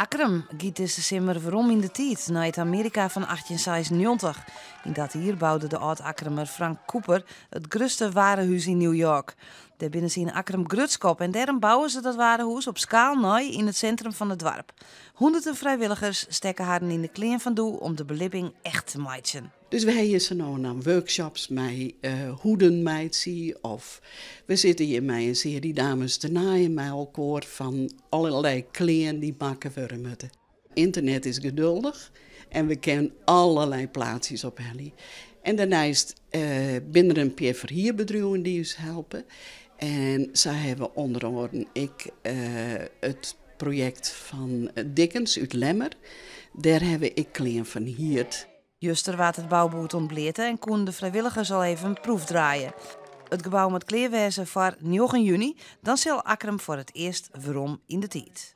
Akkerum giet dit december waarom in de tijd naar het Amerika van 1896. In dat hier bouwde de oud-Akkerumer Frank Cooper het grootste warenhuis in New York. Daar binnen ze in Akkerum grutskop en daarom bouwen ze dat warenhuis op schaal naai in het centrum van het dorp. Honderden vrijwilligers steken haren in de kleen van doel om de beleving echt te maken. Dus wij hebben ze nou aan workshops met hoeden meidsie of we zitten hier met een serie dames te naaien met elkaar van allerlei kleren die bakken worden. Internet is geduldig en we kennen allerlei plaatsjes op Helly. En daarnaast binnen een paar verhuurbedrijven die ons helpen. En zij hebben onder andere het project van Dickens uit Lemmer. Daar hebben ik kleren van hier. Juster waard het bouwboot ontbleten en konden de vrijwilligers al even een proef draaien. Het gebouw met kleerwezen voor 9 juni, dan zal Akkerum voor het eerst waarom in de tijd.